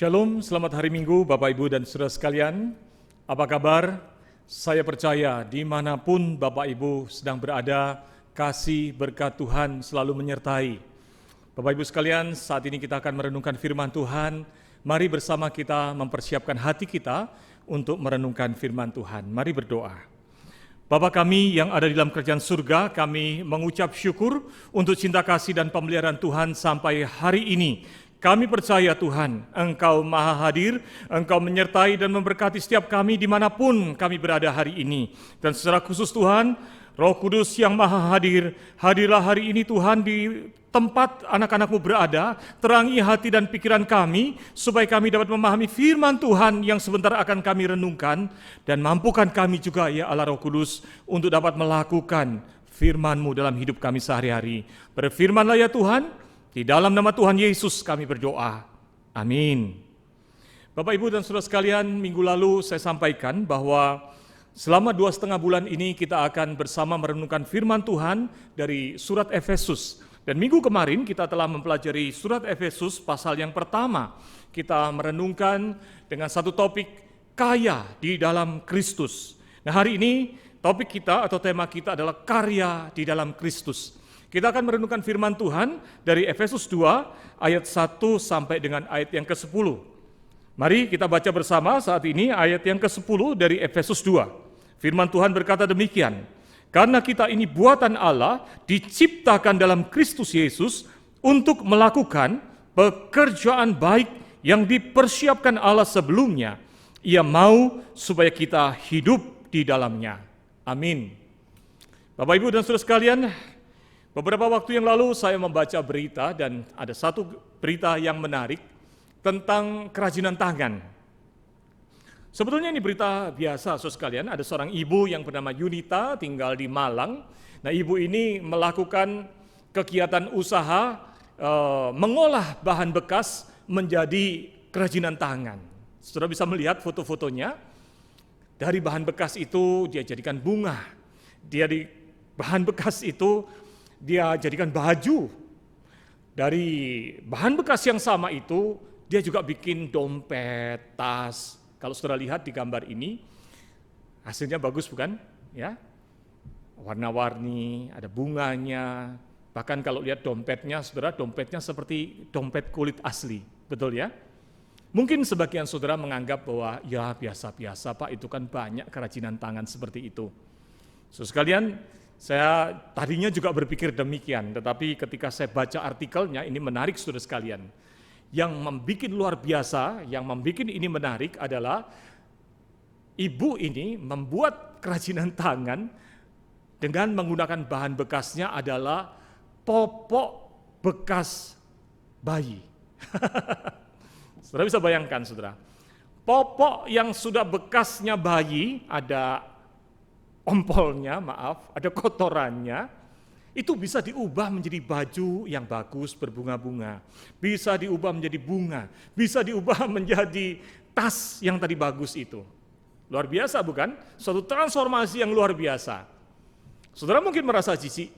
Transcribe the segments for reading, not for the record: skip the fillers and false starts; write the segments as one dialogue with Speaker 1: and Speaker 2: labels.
Speaker 1: Shalom, selamat hari Minggu Bapak Ibu dan Saudara sekalian. Apa kabar? Saya percaya dimanapun Bapak Ibu sedang berada, kasih berkat Tuhan selalu menyertai. Bapak Ibu sekalian, saat ini kita akan merenungkan firman Tuhan. Mari bersama kita mempersiapkan hati kita untuk merenungkan firman Tuhan. Mari berdoa. Bapa kami yang ada di dalam kerajaan surga, kami mengucap syukur untuk cinta kasih dan pemeliharaan Tuhan sampai hari ini. Kami percaya Tuhan, Engkau maha hadir, Engkau menyertai dan memberkati setiap kami dimanapun kami berada hari ini. Dan secara khusus Tuhan, Roh Kudus yang maha hadir, hadirlah hari ini Tuhan di tempat anak-anak-Mu berada, terangi hati dan pikiran kami, supaya kami dapat memahami firman Tuhan yang sebentar akan kami renungkan, dan mampukan kami juga ya Allah Roh Kudus, untuk dapat melakukan firman-Mu dalam hidup kami sehari-hari. Berfirmanlah ya Tuhan, di dalam nama Tuhan Yesus kami berdoa. Amin. Bapak, Ibu, dan Saudara sekalian, minggu lalu saya sampaikan bahwa selama 2,5 bulan ini kita akan bersama merenungkan firman Tuhan dari surat Efesus. Dan minggu kemarin kita telah mempelajari surat Efesus pasal yang pertama. Kita merenungkan dengan satu topik, kaya di dalam Kristus. Nah, hari ini topik kita atau tema kita adalah karya di dalam Kristus. Kita akan merenungkan firman Tuhan dari Efesus 2 ayat 1 sampai dengan ayat yang ke-10. Mari kita baca bersama saat ini ayat yang ke-10 dari Efesus 2. Firman Tuhan berkata demikian, karena kita ini buatan Allah diciptakan dalam Kristus Yesus untuk melakukan pekerjaan baik yang dipersiapkan Allah sebelumnya. Ia mau supaya kita hidup di dalamnya. Amin. Bapak, Ibu, dan Saudara sekalian, beberapa waktu yang lalu saya membaca berita dan ada satu berita yang menarik tentang kerajinan tangan. Sebetulnya ini berita biasa, saudara sekalian. Ada seorang ibu yang bernama Yunita tinggal di Malang. Nah, ibu ini melakukan kegiatan usaha mengolah bahan bekas menjadi kerajinan tangan. Saudara bisa melihat foto-fotonya. Dari bahan bekas itu dia jadikan bunga. Di bahan bekas itu dia jadikan baju. Dari bahan bekas yang sama itu, dia juga bikin dompet, tas. Kalau saudara lihat di gambar ini, hasilnya bagus bukan? Ya, warna-warni, ada bunganya. Bahkan kalau lihat dompetnya, saudara, dompetnya seperti dompet kulit asli. Betul ya? Mungkin sebagian saudara menganggap bahwa ya biasa-biasa Pak, itu kan banyak kerajinan tangan seperti itu. Saudara sekalian, saya tadinya juga berpikir demikian, tetapi ketika saya baca artikelnya, ini menarik saudara sekalian. Yang membuat luar biasa, yang membuat ini menarik adalah ibu ini membuat kerajinan tangan dengan menggunakan bahan bekasnya adalah popok bekas bayi. Saudara bisa bayangkan, saudara. Popok yang sudah bekasnya bayi, ada ompolnya, ada kotorannya, itu bisa diubah menjadi baju yang bagus berbunga-bunga, bisa diubah menjadi bunga, bisa diubah menjadi tas yang tadi bagus itu. Luar biasa bukan? Suatu transformasi yang luar biasa. Saudara mungkin merasa jijik,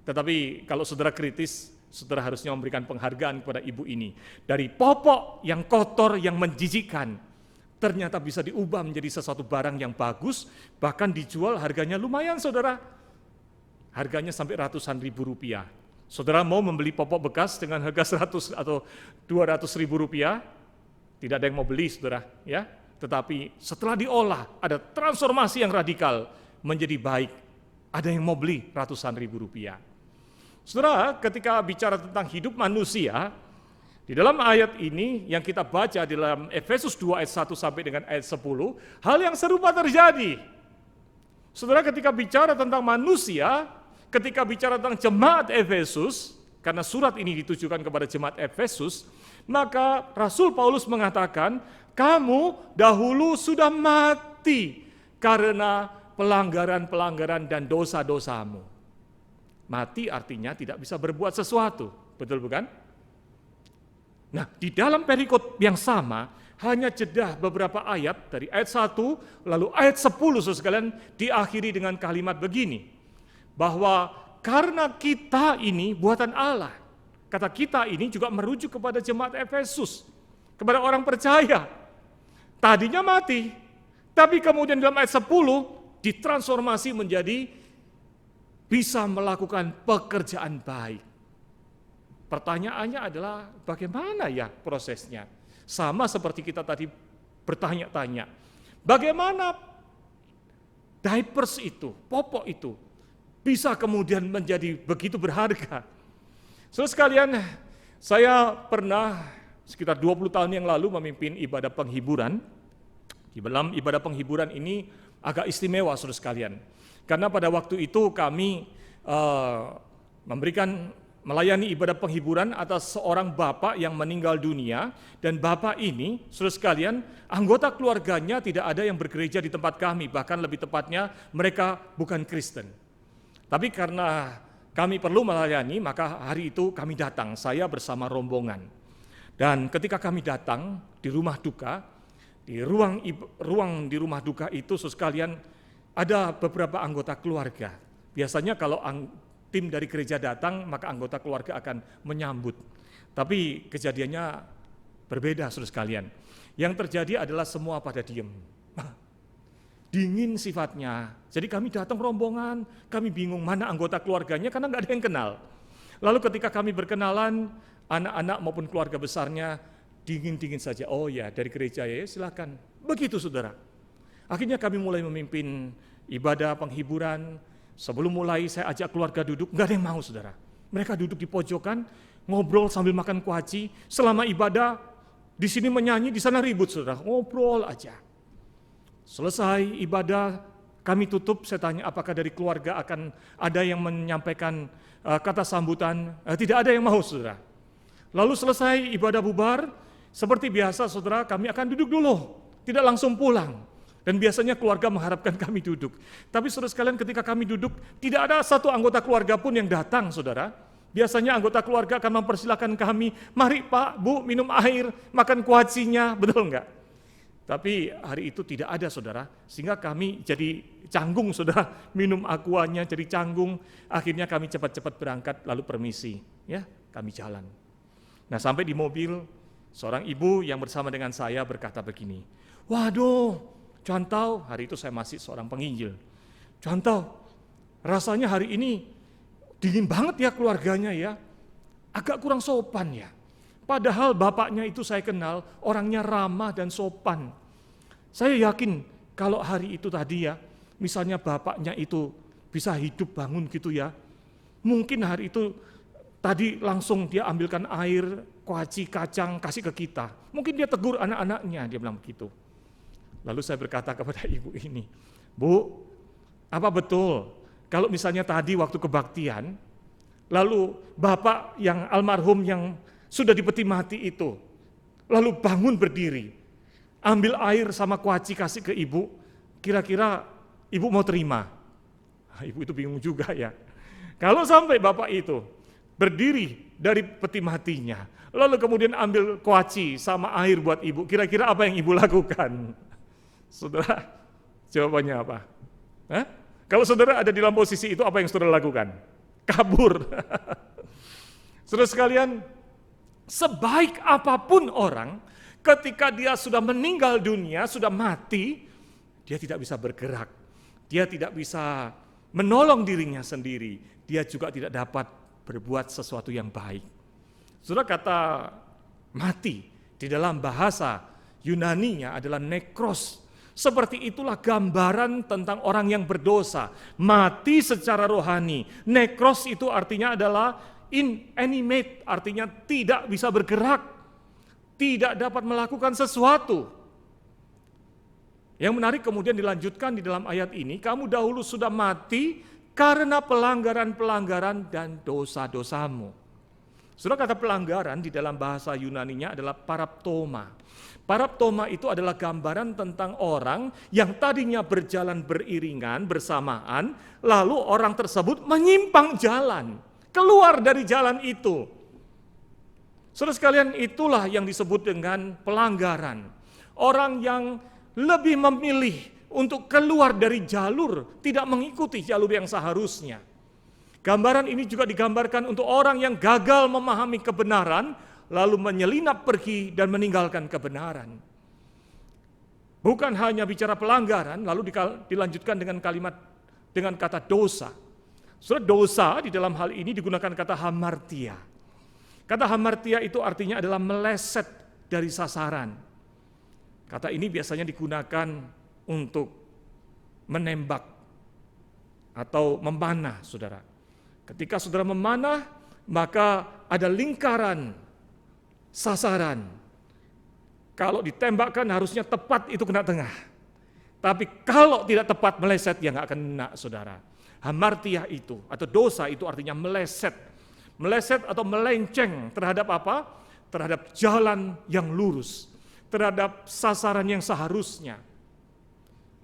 Speaker 1: tetapi kalau saudara kritis, saudara harusnya memberikan penghargaan kepada ibu ini. Dari popok yang kotor, yang menjijikkan, ternyata bisa diubah menjadi sesuatu barang yang bagus, bahkan dijual harganya lumayan, saudara. Harganya sampai ratusan ribu rupiah. Saudara mau membeli popok bekas dengan harga 100 atau 200 ribu rupiah? Tidak ada yang mau beli, saudara. Ya. Tetapi setelah diolah, ada transformasi yang radikal menjadi baik. Ada yang mau beli ratusan ribu rupiah. Saudara, ketika bicara tentang hidup manusia, di dalam ayat ini yang kita baca di dalam Efesus 2 ayat 1 sampai dengan ayat 10, hal yang serupa terjadi. Saudara, ketika bicara tentang manusia, ketika bicara tentang jemaat Efesus, karena surat ini ditujukan kepada jemaat Efesus, maka Rasul Paulus mengatakan, kamu dahulu sudah mati karena pelanggaran-pelanggaran dan dosa-dosamu. Mati artinya tidak bisa berbuat sesuatu, betul bukan? Nah, di dalam perikop yang sama, hanya jeda beberapa ayat, dari ayat 1, lalu ayat 10, saudara sekalian, diakhiri dengan kalimat begini, bahwa karena kita ini buatan Allah. Kata kita ini juga merujuk kepada jemaat Efesus. kepada orang percaya. Tadinya mati, tapi kemudian dalam ayat 10 ditransformasi menjadi bisa melakukan pekerjaan baik. Pertanyaannya adalah bagaimana ya prosesnya? Sama seperti kita tadi bertanya-tanya. Bagaimana diapers itu, popok itu, bisa kemudian menjadi begitu berharga? Saudara sekalian, saya pernah sekitar 20 tahun yang lalu memimpin ibadah penghiburan. Di dalam ibadah penghiburan ini agak istimewa, saudara sekalian. Karena pada waktu itu kami melayani ibadah penghiburan atas seorang bapak yang meninggal dunia, dan bapak ini, saudara sekalian, anggota keluarganya tidak ada yang bergereja di tempat kami, bahkan lebih tepatnya mereka bukan Kristen. Tapi karena kami perlu melayani, maka hari itu kami datang, saya bersama rombongan. Dan ketika kami datang di rumah duka, di ruang di rumah duka itu, saudara sekalian, ada beberapa anggota keluarga. Biasanya kalau tim dari gereja datang, maka anggota keluarga akan menyambut. Tapi kejadiannya berbeda, saudara sekalian. Yang terjadi adalah semua pada diem. Dingin sifatnya. Jadi kami datang rombongan, kami bingung mana anggota keluarganya karena nggak ada yang kenal. Lalu ketika kami berkenalan, anak-anak maupun keluarga besarnya dingin-dingin saja. Oh ya, dari gereja ya, silakan. Begitu saudara. Akhirnya kami mulai memimpin ibadah penghiburan. Sebelum mulai saya ajak keluarga duduk, nggak ada yang mau saudara. Mereka duduk di pojokan, ngobrol sambil makan kuaci. Selama ibadah, di sini menyanyi, di sana ribut saudara, ngobrol aja. Selesai ibadah, kami tutup, saya tanya apakah dari keluarga akan ada yang menyampaikan kata sambutan. Tidak ada yang mau saudara. Lalu selesai ibadah bubar, seperti biasa saudara, kami akan duduk dulu, tidak langsung pulang. Dan biasanya keluarga mengharapkan kami duduk. Tapi saudara sekalian, ketika kami duduk, tidak ada satu anggota keluarga pun yang datang, saudara. Biasanya anggota keluarga akan mempersilahkan kami, mari Pak, Bu, minum air, makan kuacinya, betul enggak? Tapi hari itu tidak ada, saudara. Sehingga kami jadi canggung, saudara. Minum aquanya jadi canggung. Akhirnya kami cepat-cepat berangkat, lalu permisi. Ya, kami jalan. Nah, sampai di mobil, seorang ibu yang bersama dengan saya berkata begini, waduh, Contoh, hari itu saya masih seorang penginjil. Contoh, rasanya hari ini dingin banget ya keluarganya ya. Agak kurang sopan ya. Padahal bapaknya itu saya kenal, orangnya ramah dan sopan. Saya yakin kalau hari itu tadi ya, misalnya bapaknya itu bisa hidup bangun gitu ya. Mungkin hari itu tadi langsung dia ambilkan air, kuaci, kacang, kasih ke kita. Mungkin dia tegur anak-anaknya, dia bilang begitu. Lalu saya berkata kepada ibu ini, Bu, apa betul kalau misalnya tadi waktu kebaktian, lalu bapak yang almarhum yang sudah dipeti mati itu, lalu bangun berdiri, ambil air sama kuaci kasih ke ibu, kira-kira ibu mau terima? Ibu itu bingung juga ya. Kalau sampai bapak itu berdiri dari peti matinya, lalu kemudian ambil kuaci sama air buat ibu, kira-kira apa yang ibu lakukan? Saudara, jawabannya apa? Kalau saudara ada di dalam posisi itu, apa yang saudara lakukan? Kabur. Saudara sekalian, sebaik apapun orang, ketika dia sudah meninggal dunia, sudah mati, dia tidak bisa bergerak. Dia tidak bisa menolong dirinya sendiri. Dia juga tidak dapat berbuat sesuatu yang baik. Saudara, kata mati di dalam bahasa Yunaninya adalah nekros. Seperti itulah gambaran tentang orang yang berdosa, mati secara rohani. Nekros itu artinya adalah inanimate, artinya tidak bisa bergerak, tidak dapat melakukan sesuatu. Yang menarik kemudian dilanjutkan di dalam ayat ini, kamu dahulu sudah mati karena pelanggaran-pelanggaran dan dosa-dosamu. Saudara, kata pelanggaran di dalam bahasa Yunaninya adalah paraptoma. Paraptoma itu adalah gambaran tentang orang yang tadinya berjalan beriringan, bersamaan, lalu orang tersebut menyimpang jalan, keluar dari jalan itu. Saudara sekalian, itulah yang disebut dengan pelanggaran. Orang yang lebih memilih untuk keluar dari jalur, tidak mengikuti jalur yang seharusnya. Gambaran ini juga digambarkan untuk orang yang gagal memahami kebenaran, lalu menyelinap pergi dan meninggalkan kebenaran. Bukan hanya bicara pelanggaran, lalu dilanjutkan dengan kata dosa. Saudara, dosa di dalam hal ini digunakan kata hamartia. Kata hamartia itu artinya adalah meleset dari sasaran. Kata ini biasanya digunakan untuk menembak atau memanah, saudara. Ketika saudara memanah, maka ada lingkaran sasaran. Kalau ditembakkan harusnya tepat, itu kena tengah. Tapi kalau tidak tepat, meleset, ya nggak kena, saudara. Hamartiah itu atau dosa itu artinya meleset. Meleset atau melenceng terhadap apa? Terhadap jalan yang lurus, terhadap sasaran yang seharusnya.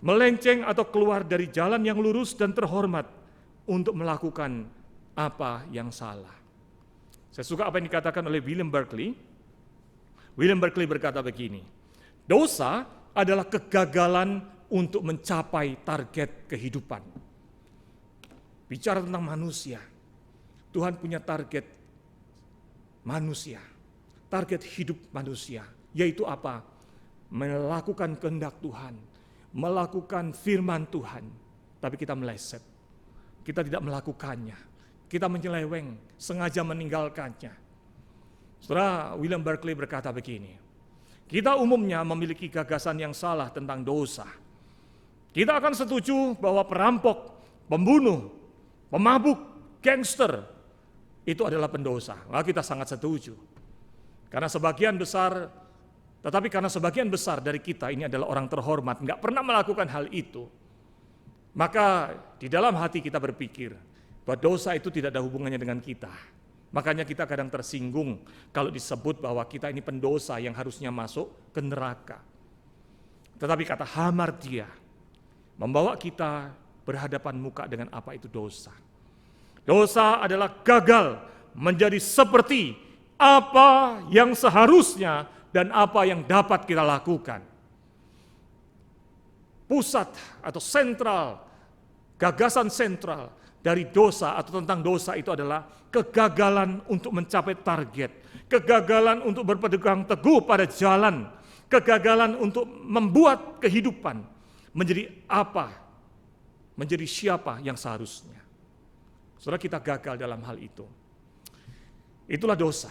Speaker 1: Melenceng atau keluar dari jalan yang lurus dan terhormat untuk melakukan apa yang salah. Saya suka apa yang dikatakan oleh William Barclay. William Barclay berkata begini, dosa adalah kegagalan untuk mencapai target kehidupan. Bicara tentang manusia, Tuhan punya target manusia, target hidup manusia, yaitu apa? Melakukan kehendak Tuhan, melakukan firman Tuhan, tapi kita meleset, kita tidak melakukannya, kita menyeleweng, sengaja meninggalkannya. Saudara, William Barclay berkata begini, kita umumnya memiliki gagasan yang salah tentang dosa. Kita akan setuju bahwa perampok, pembunuh, pemabuk, gangster, itu adalah pendosa. Nah, kita sangat setuju. Karena sebagian besar dari kita ini adalah orang terhormat, nggak pernah melakukan hal itu. Maka di dalam hati kita berpikir bahwa dosa itu tidak ada hubungannya dengan kita. Makanya kita kadang tersinggung kalau disebut bahwa kita ini pendosa yang harusnya masuk ke neraka. Tetapi kata hamartia membawa kita berhadapan muka dengan apa itu dosa. Dosa adalah gagal menjadi seperti apa yang seharusnya dan apa yang dapat kita lakukan. Pusat atau sentral, gagasan sentral dari dosa atau tentang dosa itu adalah kegagalan untuk mencapai target, kegagalan untuk berpegang teguh pada jalan, kegagalan untuk membuat kehidupan menjadi apa, menjadi siapa yang seharusnya. Saudara, kita gagal dalam hal itu. Itulah dosa.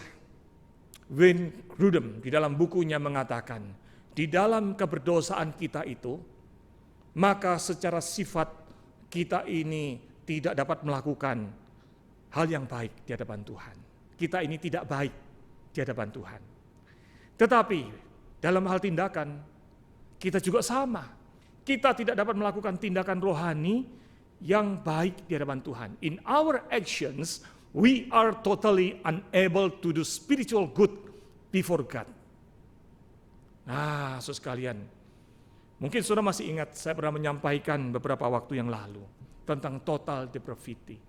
Speaker 1: Wayne Grudem di dalam bukunya mengatakan, di dalam keberdosaan kita itu, maka secara sifat kita ini tidak dapat melakukan hal yang baik di hadapan Tuhan. Kita ini tidak baik di hadapan Tuhan. Tetapi dalam hal tindakan, kita juga sama. Kita tidak dapat melakukan tindakan rohani yang baik di hadapan Tuhan. In our actions, we are totally unable to do spiritual good before God. Nah, saudara sekalian, mungkin saudara masih ingat saya pernah menyampaikan beberapa waktu yang lalu tentang total depravity.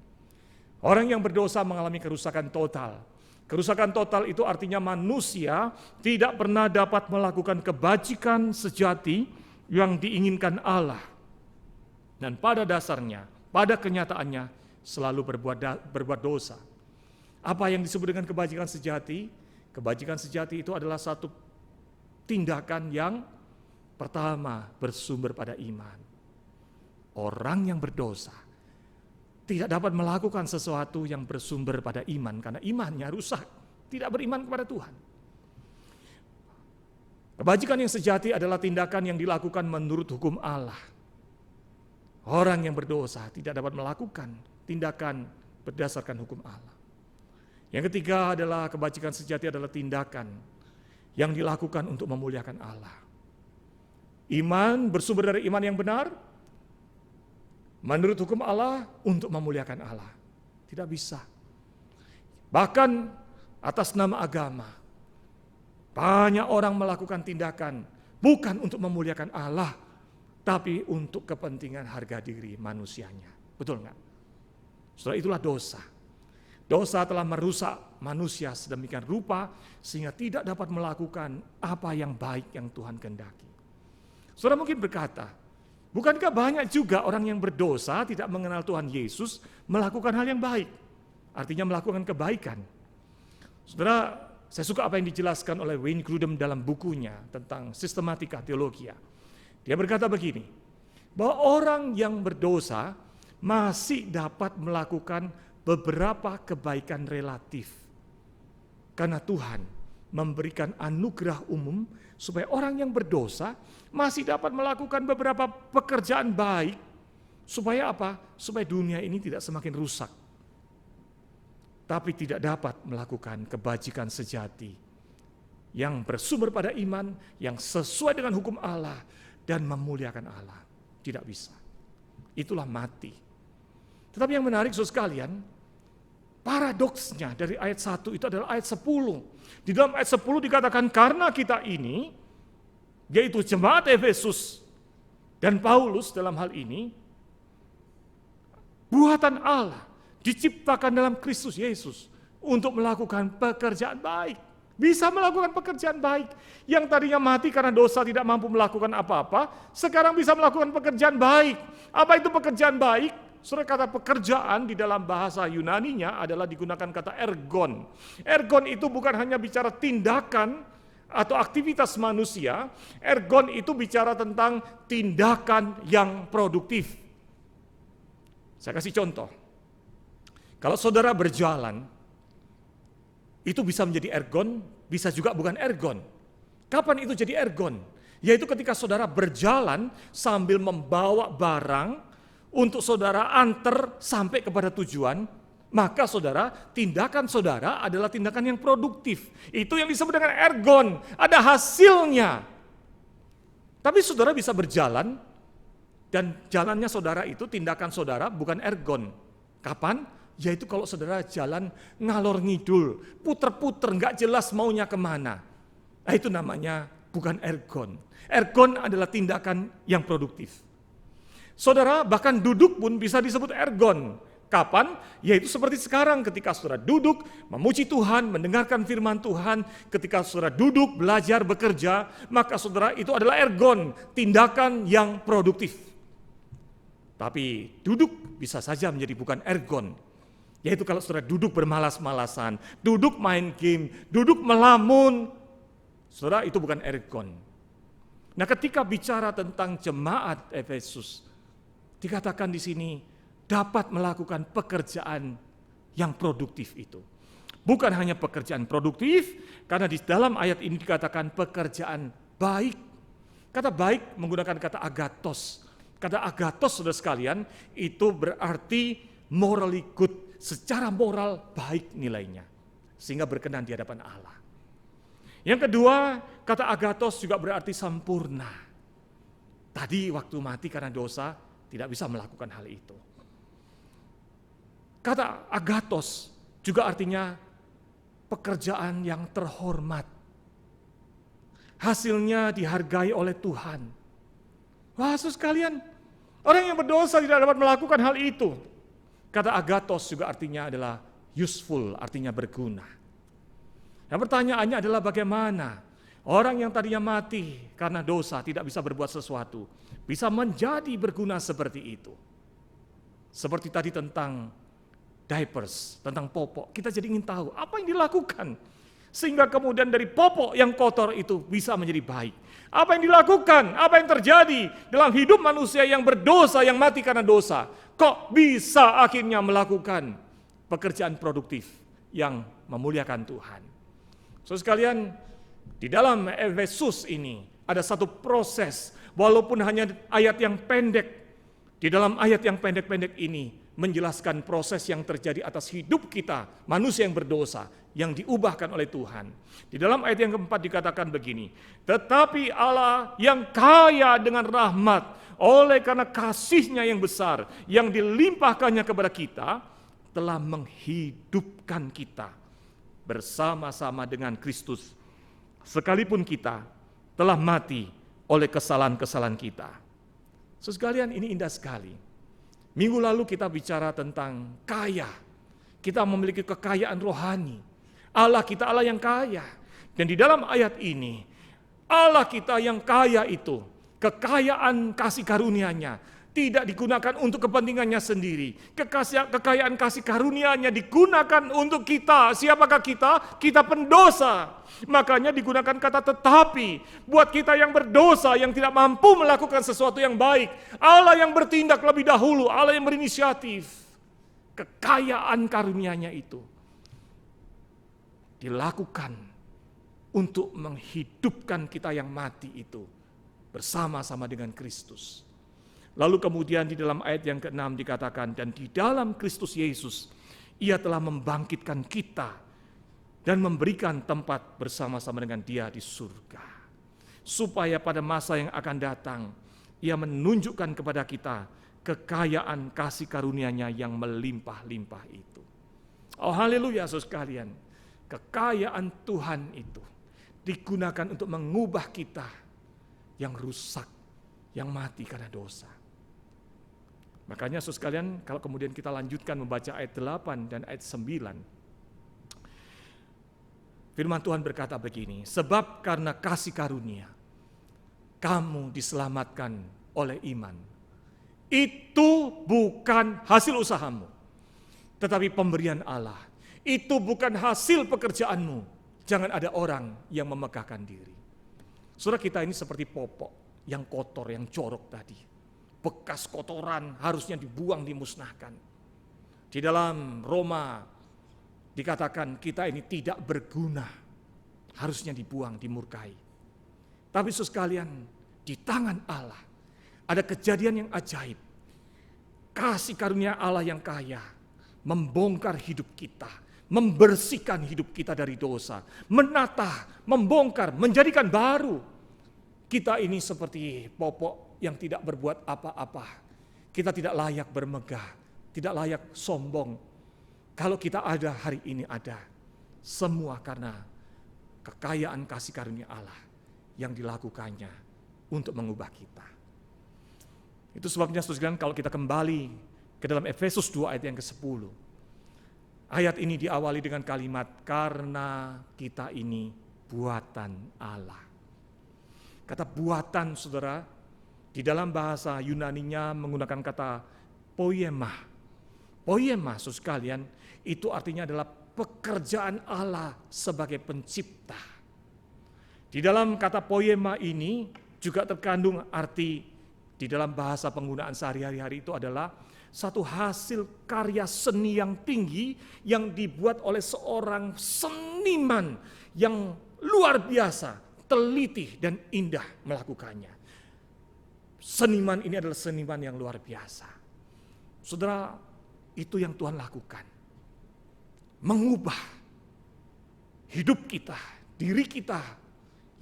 Speaker 1: Orang yang berdosa mengalami kerusakan total. Kerusakan total itu artinya manusia tidak pernah dapat melakukan kebajikan sejati yang diinginkan Allah. Dan pada dasarnya, pada kenyataannya selalu berbuat dosa. Apa yang disebut dengan kebajikan sejati? Kebajikan sejati itu adalah satu tindakan yang pertama bersumber pada iman. Orang yang berdosa tidak dapat melakukan sesuatu yang bersumber pada iman karena imannya rusak, tidak beriman kepada Tuhan. Kebajikan yang sejati adalah tindakan yang dilakukan menurut hukum Allah. Orang yang berdosa tidak dapat melakukan tindakan berdasarkan hukum Allah. Yang ketiga adalah kebajikan sejati adalah tindakan yang dilakukan untuk memuliakan Allah. Iman bersumber dari iman yang benar, menurut hukum Allah untuk memuliakan Allah. Tidak bisa. Bahkan atas nama agama, banyak orang melakukan tindakan bukan untuk memuliakan Allah, tapi untuk kepentingan harga diri manusianya. Betul enggak? Setelah itulah dosa. Dosa telah merusak manusia sedemikian rupa sehingga tidak dapat melakukan apa yang baik yang Tuhan kehendaki. Saudara mungkin berkata, bukankah banyak juga orang yang berdosa tidak mengenal Tuhan Yesus melakukan hal yang baik? Artinya melakukan kebaikan. Saudara, Saya suka apa yang dijelaskan oleh Wayne Grudem dalam bukunya tentang sistematika teologia. Dia berkata begini, bahwa orang yang berdosa masih dapat melakukan beberapa kebaikan relatif. Karena Tuhan memberikan anugerah umum supaya orang yang berdosa masih dapat melakukan beberapa pekerjaan baik. Supaya apa? Supaya dunia ini tidak semakin rusak. Tapi tidak dapat melakukan kebajikan sejati yang bersumber pada iman, yang sesuai dengan hukum Allah dan memuliakan Allah. Tidak bisa. Itulah mati. Tetapi yang menarik saudara sekalian, paradoksnya dari ayat 1 itu adalah ayat 10. Di dalam ayat 10 dikatakan karena kita ini, yaitu jemaat Efesus dan Paulus dalam hal ini, buatan Allah, diciptakan dalam Kristus Yesus untuk melakukan pekerjaan baik. Bisa melakukan pekerjaan baik. Yang tadinya mati karena dosa tidak mampu melakukan apa-apa, sekarang bisa melakukan pekerjaan baik. Apa itu pekerjaan baik? Saudara, kata pekerjaan di dalam bahasa Yunaninya adalah digunakan kata ergon. Ergon itu bukan hanya bicara tindakan atau aktivitas manusia. Ergon itu bicara tentang tindakan yang produktif. Saya kasih contoh. Kalau saudara berjalan, itu bisa menjadi ergon, bisa juga bukan ergon. Kapan itu jadi ergon? Yaitu ketika saudara berjalan sambil membawa barang untuk saudara antar sampai kepada tujuan, maka saudara, tindakan saudara adalah tindakan yang produktif. Itu yang disebut dengan ergon, ada hasilnya. Tapi saudara bisa berjalan, dan jalannya saudara itu, tindakan saudara bukan ergon. Kapan? Yaitu kalau saudara jalan ngalor ngidul, puter-puter, nggak jelas maunya kemana. Nah, itu namanya bukan ergon. Ergon adalah tindakan yang produktif. Saudara bahkan duduk pun bisa disebut ergon. Kapan? Yaitu seperti sekarang ketika saudara duduk, memuji Tuhan, mendengarkan firman Tuhan. Ketika saudara duduk, belajar, bekerja, maka saudara itu adalah ergon, tindakan yang produktif. Tapi duduk bisa saja menjadi bukan ergon. Yaitu kalau saudara duduk bermalas-malasan, duduk main game, duduk melamun, saudara itu bukan ergon. Nah, ketika bicara tentang jemaat Efesus, dikatakan di sini dapat melakukan pekerjaan yang produktif itu. Bukan hanya pekerjaan produktif, karena di dalam ayat ini dikatakan pekerjaan baik. Kata baik menggunakan kata agathos. Kata agathos, saudara sekalian, itu berarti morally good. Secara moral baik nilainya, sehingga berkenan di hadapan Allah. Yang kedua, kata agathos juga berarti sempurna. Tadi waktu mati karena dosa, tidak bisa melakukan hal itu. Kata agathos juga artinya pekerjaan yang terhormat. Hasilnya dihargai oleh Tuhan. Wah, saudara sekalian, orang yang berdosa tidak dapat melakukan hal itu. Kata agathos juga artinya adalah useful, artinya berguna. Nah, pertanyaannya adalah bagaimana orang yang tadinya mati karena dosa tidak bisa berbuat sesuatu, bisa menjadi berguna seperti itu. Seperti tadi tentang diapers, tentang popok, kita jadi ingin tahu apa yang dilakukan sehingga kemudian dari popok yang kotor itu bisa menjadi baik. Apa yang dilakukan, apa yang terjadi dalam hidup manusia yang berdosa, yang mati karena dosa, kok bisa akhirnya melakukan pekerjaan produktif yang memuliakan Tuhan. Saudara sekalian, di dalam Efesus ini ada satu proses, walaupun hanya ayat yang pendek, di dalam ayat yang pendek-pendek ini menjelaskan proses yang terjadi atas hidup kita, manusia yang berdosa, yang diubahkan oleh Tuhan. Di dalam ayat yang keempat dikatakan begini, tetapi Allah yang kaya dengan rahmat, oleh karena kasih-Nya yang besar, yang dilimpahkannya kepada kita, telah menghidupkan kita bersama-sama dengan Kristus, sekalipun kita telah mati oleh kesalahan-kesalahan kita. Saudara sekalian, ini indah sekali. Minggu lalu kita bicara tentang kaya. Kita memiliki kekayaan rohani. Allah kita Allah yang kaya. Dan di dalam ayat ini, Allah kita yang kaya itu, kekayaan kasih karunia-Nya tidak digunakan untuk kepentingannya sendiri. Kekayaan kasih karunia-Nya digunakan untuk kita. Siapakah kita? Kita pendosa. Makanya digunakan kata tetapi. Buat kita yang berdosa, yang tidak mampu melakukan sesuatu yang baik. Allah yang bertindak lebih dahulu, Allah yang berinisiatif. Kekayaan karunia-Nya itu dilakukan untuk menghidupkan kita yang mati itu bersama-sama dengan Kristus. Lalu kemudian di dalam ayat yang ke-6 dikatakan, dan di dalam Kristus Yesus Ia telah membangkitkan kita dan memberikan tempat bersama-sama dengan Dia di surga. Supaya pada masa yang akan datang Ia menunjukkan kepada kita kekayaan kasih karunia-Nya yang melimpah-limpah itu. Oh haleluya saudara sekalian. Kekayaan Tuhan itu digunakan untuk mengubah kita yang rusak, yang mati karena dosa. Makanya saudara sekalian, kalau kemudian kita lanjutkan membaca ayat 8 dan ayat 9. Firman Tuhan berkata begini, sebab karena kasih karunia, kamu diselamatkan oleh iman. Itu bukan hasil usahamu, tetapi pemberian Allah. Itu bukan hasil pekerjaanmu. Jangan ada orang yang memegahkan diri. Saudara, kita ini seperti popok yang kotor, yang jorok tadi. Bekas kotoran harusnya dibuang, dimusnahkan. Di dalam Roma dikatakan kita ini tidak berguna, harusnya dibuang, dimurkai. Tapi saudara sekalian, di tangan Allah ada kejadian yang ajaib. Kasih karunia Allah yang kaya membongkar hidup kita, membersihkan hidup kita dari dosa, menata, membongkar, menjadikan baru. Kita ini seperti popok yang tidak berbuat apa-apa. Kita tidak layak bermegah, tidak layak sombong. Kalau kita ada hari ini ada, semua karena kekayaan kasih karunia Allah yang dilakukannya untuk mengubah kita. Itu sebabnya saudara, kalau kita kembali ke dalam Efesus 2 ayat yang ke-10. Ayat ini diawali dengan kalimat, karena kita ini buatan Allah. Kata buatan saudara, di dalam bahasa Yunaninya menggunakan kata poiema. Poiema saudara sekalian, itu artinya adalah pekerjaan Allah sebagai pencipta. Di dalam kata poiema ini juga terkandung arti di dalam bahasa penggunaan sehari-hari itu adalah satu hasil karya seni yang tinggi yang dibuat oleh seorang seniman yang luar biasa, teliti dan indah melakukannya. Seniman ini adalah seniman yang luar biasa. Saudara, itu yang Tuhan lakukan. Mengubah hidup kita, diri kita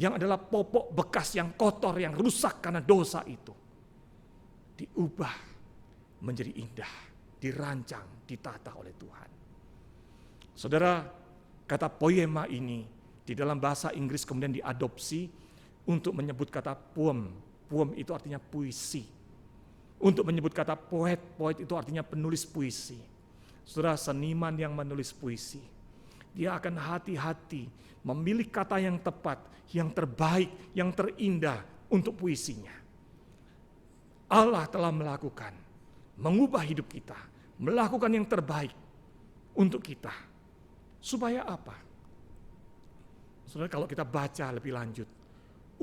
Speaker 1: yang adalah popok bekas yang kotor, yang rusak karena dosa itu. Diubah menjadi indah, dirancang, ditata oleh Tuhan. Saudara, kata poiema ini di dalam bahasa Inggris kemudian diadopsi untuk menyebut kata poem. Poem itu artinya puisi. Untuk menyebut kata poet, poet itu artinya penulis puisi. Saudara, seniman yang menulis puisi, dia akan hati-hati memilih kata yang tepat, yang terbaik, yang terindah untuk puisinya. Allah telah melakukan, mengubah hidup kita, melakukan yang terbaik untuk kita. Supaya apa? Saudara, kalau kita baca lebih lanjut,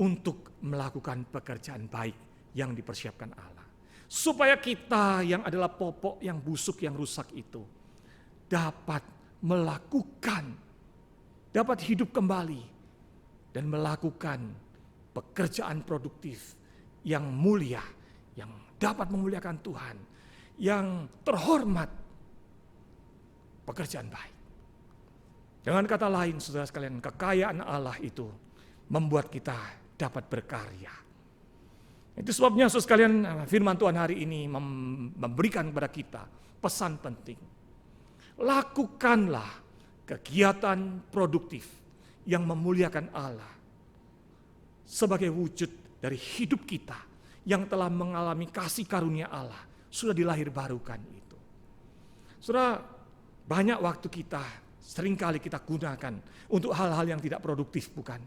Speaker 1: untuk melakukan pekerjaan baik yang dipersiapkan Allah. Supaya kita yang adalah popok yang busuk, yang rusak itu, dapat melakukan, dapat hidup kembali, dan melakukan pekerjaan produktif yang mulia, yang dapat memuliakan Tuhan, yang terhormat, pekerjaan baik. Dengan kata lain, saudara sekalian, kekayaan Allah itu membuat kita dapat berkarya. Itu sebabnya saudara sekalian, firman Tuhan hari ini memberikan kepada kita pesan penting. Lakukanlah kegiatan produktif yang memuliakan Allah sebagai wujud dari hidup kita yang telah mengalami kasih karunia Allah, sudah dilahirbarukan itu. Saudara, banyak waktu kita seringkali kita gunakan untuk hal-hal yang tidak produktif, bukan?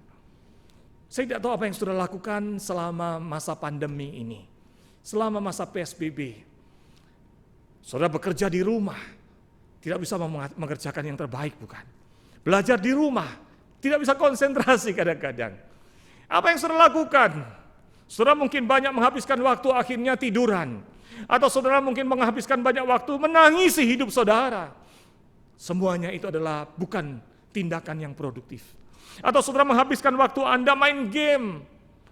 Speaker 1: Saya tidak tahu apa yang saudara lakukan selama masa pandemi ini. selama masa PSBB, saudara bekerja di rumah, tidak bisa mengerjakan yang terbaik, bukan? Belajar di rumah, tidak bisa konsentrasi kadang-kadang. Apa yang saudara lakukan? Saudara mungkin banyak menghabiskan waktu akhirnya tiduran. Atau saudara mungkin menghabiskan banyak waktu menangisi hidup saudara. Semuanya itu adalah bukan tindakan yang produktif. Atau saudara menghabiskan waktu Anda main game,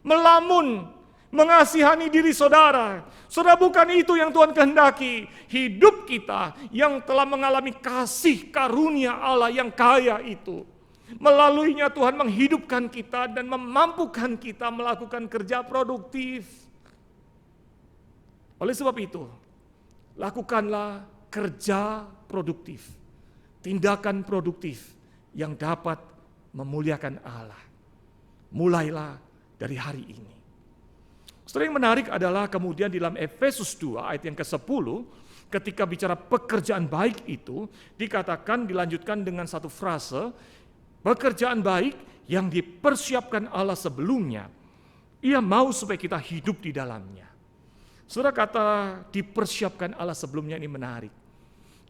Speaker 1: melamun, mengasihani diri saudara. Saudara, bukan itu yang Tuhan kehendaki. Hidup kita yang telah mengalami kasih karunia Allah yang kaya itu, melaluinya Tuhan menghidupkan kita dan memampukan kita melakukan kerja produktif. Oleh sebab itu, lakukanlah kerja produktif, tindakan produktif yang dapat memuliakan Allah. Mulailah dari hari ini. Saudara, yang menarik adalah kemudian di dalam Efesus 2 ayat yang ke-10, ketika bicara pekerjaan baik itu, dikatakan dilanjutkan dengan satu frase, pekerjaan baik yang dipersiapkan Allah sebelumnya, Ia mau supaya kita hidup di dalamnya. Saudara, kata dipersiapkan Allah sebelumnya ini menarik.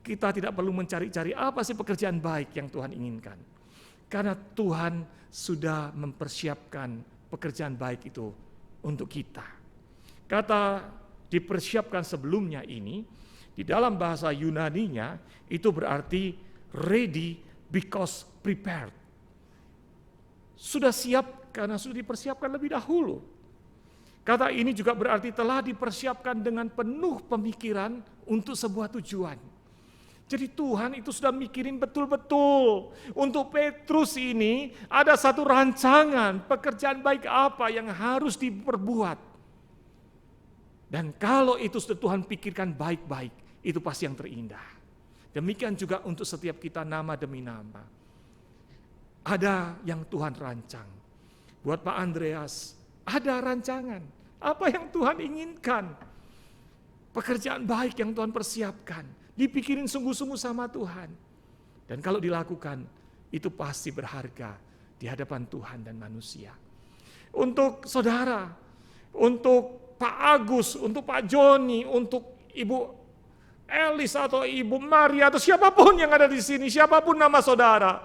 Speaker 1: Kita tidak perlu mencari-cari apa sih pekerjaan baik yang Tuhan inginkan. Karena Tuhan sudah mempersiapkan pekerjaan baik itu untuk kita. Kata dipersiapkan sebelumnya ini, di dalam bahasa Yunaninya itu berarti ready because prepared. Sudah siap karena sudah dipersiapkan lebih dahulu. Kata ini juga berarti telah dipersiapkan dengan penuh pemikiran untuk sebuah tujuan. Jadi Tuhan itu sudah mikirin betul-betul. Untuk Petrus ini ada satu rancangan pekerjaan baik apa yang harus diperbuat. Dan kalau itu sudah Tuhan pikirkan baik-baik, itu pasti yang terindah. Demikian juga untuk setiap kita nama demi nama. Ada yang Tuhan rancang. Buat Pak Andreas, ada rancangan. Apa yang Tuhan inginkan. Pekerjaan baik yang Tuhan persiapkan. Dipikirin sungguh-sungguh sama Tuhan. Dan kalau dilakukan, itu pasti berharga di hadapan Tuhan dan manusia. Untuk saudara, untuk Pak Agus, untuk Pak Joni, untuk Ibu Elis atau Ibu Maria atau siapapun yang ada di sini, siapapun nama saudara,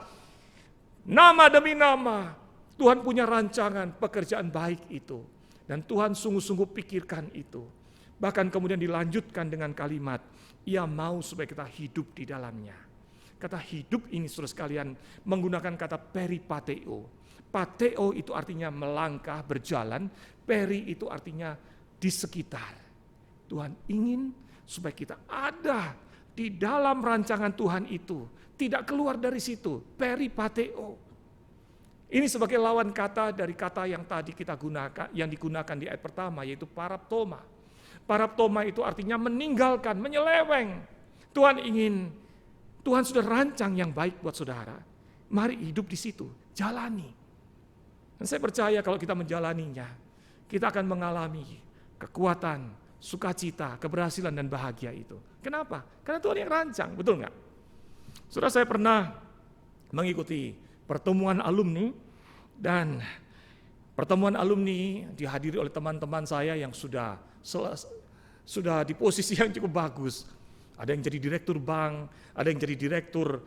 Speaker 1: nama demi nama, Tuhan punya rancangan pekerjaan baik itu. Dan Tuhan sungguh-sungguh pikirkan itu. Bahkan kemudian dilanjutkan dengan kalimat, Ia mau supaya kita hidup di dalamnya. Kata hidup ini saudara sekalian menggunakan kata peripateo. Pateo itu artinya melangkah, berjalan. Peri itu artinya di sekitar. Tuhan ingin supaya kita ada di dalam rancangan Tuhan itu. Tidak keluar dari situ. Peripateo. Ini sebagai lawan kata dari kata yang tadi kita gunakan, yang digunakan di ayat pertama, yaitu paraptoma. Paraptoma itu artinya meninggalkan, menyeleweng. Tuhan sudah rancang yang baik buat saudara. Mari hidup di situ, jalani. Dan saya percaya kalau kita menjalaninya, kita akan mengalami kekuatan, sukacita, keberhasilan dan bahagia itu. Kenapa? Karena Tuhan yang rancang, betul nggak? Saudara, saya pernah mengikuti pertemuan alumni, dan pertemuan alumni dihadiri oleh teman-teman saya yang sudah di posisi yang cukup bagus. Ada yang jadi direktur bank, ada yang jadi direktur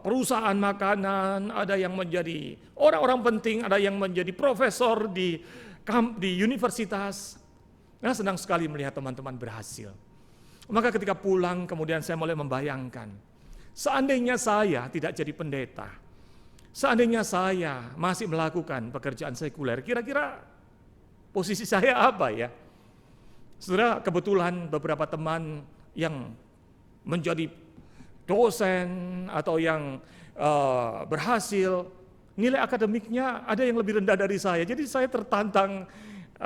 Speaker 1: perusahaan makanan, ada yang menjadi orang-orang penting, ada yang menjadi profesor di universitas. Nah, senang sekali melihat teman-teman berhasil. Maka ketika pulang kemudian saya mulai membayangkan, seandainya saya tidak jadi pendeta, seandainya saya masih melakukan pekerjaan sekuler, kira-kira posisi saya apa ya? Saudara, kebetulan beberapa teman yang menjadi dosen atau yang berhasil, nilai akademiknya ada yang lebih rendah dari saya. Jadi saya tertantang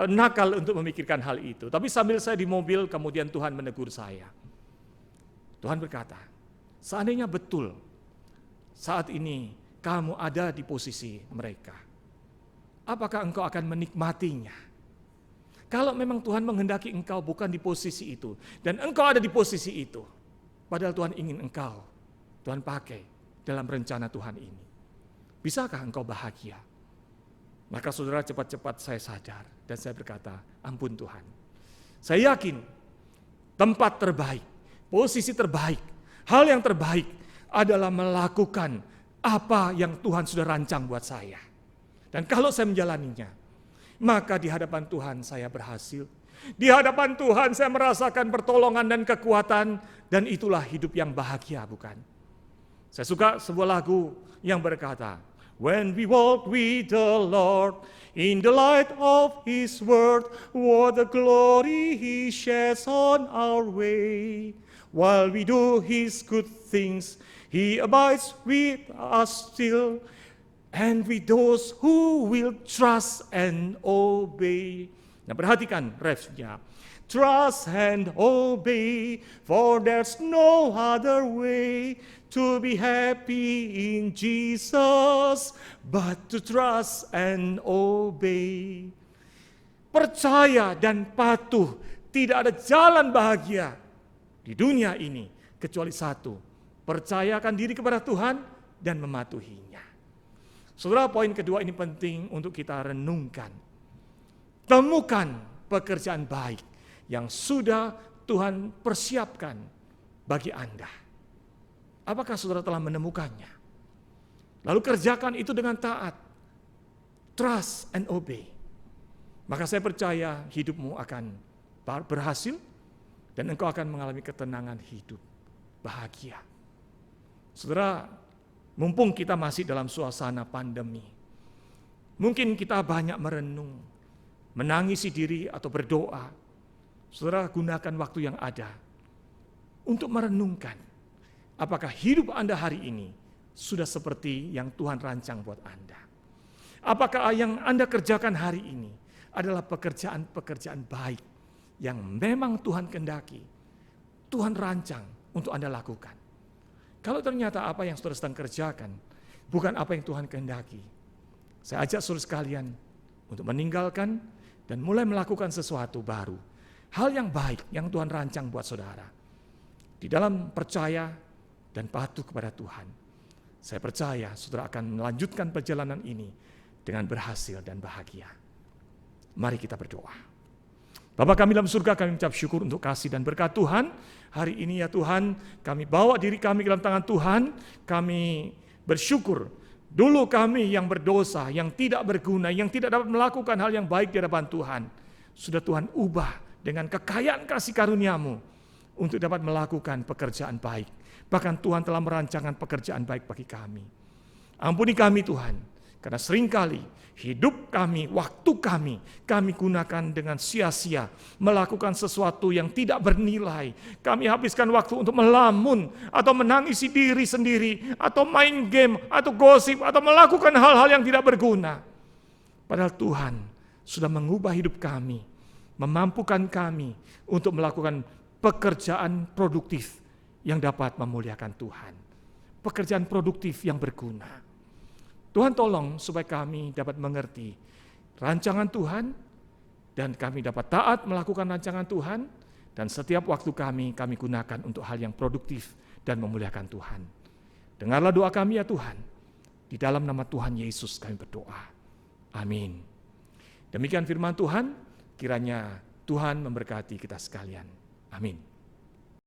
Speaker 1: nakal untuk memikirkan hal itu. Tapi sambil saya di mobil, kemudian Tuhan menegur saya. Tuhan berkata, seandainya betul saat ini kamu ada di posisi mereka, apakah engkau akan menikmatinya? Kalau memang Tuhan menghendaki engkau bukan di posisi itu, dan engkau ada di posisi itu, padahal Tuhan ingin engkau, Tuhan pakai dalam rencana Tuhan ini. Bisakah engkau bahagia? Maka saudara, cepat-cepat saya sadar, dan saya berkata, ampun Tuhan. Saya yakin tempat terbaik, posisi terbaik, hal yang terbaik adalah melakukan apa yang Tuhan sudah rancang buat saya. Dan kalau saya menjalaninya, maka di hadapan Tuhan saya berhasil. Di hadapan Tuhan saya merasakan pertolongan dan kekuatan, dan itulah hidup yang bahagia, bukan? Saya suka sebuah lagu yang berkata, when we walk with the Lord in the light of His word, what a glory He sheds on our way. While we do His good things, He abides with us still, and with those who will trust and obey. Nah, perhatikan refnya. Trust and obey, for there's no other way to be happy in Jesus, but to trust and obey. Percaya dan patuh, tidak ada jalan bahagia di dunia ini kecuali satu, percayakan diri kepada Tuhan dan mematuhinya. Saudara, poin kedua ini penting untuk kita renungkan. Temukan pekerjaan baik yang sudah Tuhan persiapkan bagi Anda. Apakah saudara telah menemukannya? Lalu kerjakan itu dengan taat. Trust and obey. Maka saya percaya hidupmu akan berhasil dan engkau akan mengalami ketenangan hidup, bahagia. Saudara, mumpung kita masih dalam suasana pandemi, mungkin kita banyak merenung, menangisi diri atau berdoa. Saudara, gunakan waktu yang ada untuk merenungkan apakah hidup Anda hari ini sudah seperti yang Tuhan rancang buat Anda. Apakah yang Anda kerjakan hari ini adalah pekerjaan-pekerjaan baik yang memang Tuhan kehendaki, Tuhan rancang untuk Anda lakukan. Kalau ternyata apa yang saudara sedang kerjakan bukan apa yang Tuhan kehendaki, saya ajak saudara sekalian untuk meninggalkan dan mulai melakukan sesuatu baru. Hal yang baik yang Tuhan rancang buat saudara. Di dalam percaya dan patuh kepada Tuhan, saya percaya saudara akan melanjutkan perjalanan ini dengan berhasil dan bahagia. Mari kita berdoa. Bapa kami dalam surga, kami mengucap syukur untuk kasih dan berkat Tuhan. Hari ini ya Tuhan, kami bawa diri kami ke dalam tangan Tuhan. Kami bersyukur. Dulu kami yang berdosa, yang tidak berguna, yang tidak dapat melakukan hal yang baik di hadapan Tuhan, sudah Tuhan ubah dengan kekayaan kasih karunia-Mu untuk dapat melakukan pekerjaan baik. Bahkan Tuhan telah merancangkan pekerjaan baik bagi kami. Ampuni kami Tuhan, karena seringkali hidup kami, waktu kami gunakan dengan sia-sia, melakukan sesuatu yang tidak bernilai. Kami habiskan waktu untuk melamun, atau menangisi diri sendiri, atau main game, atau gosip, atau melakukan hal-hal yang tidak berguna. Padahal Tuhan sudah mengubah hidup kami, memampukan kami untuk melakukan pekerjaan produktif yang dapat memuliakan Tuhan. Pekerjaan produktif yang berguna. Tuhan tolong supaya kami dapat mengerti rancangan Tuhan dan kami dapat taat melakukan rancangan Tuhan, dan setiap waktu kami gunakan untuk hal yang produktif dan memuliakan Tuhan. Dengarlah doa kami ya Tuhan. Di dalam nama Tuhan Yesus kami berdoa. Amin. Demikian firman Tuhan. Kiranya Tuhan memberkati kita sekalian. Amin.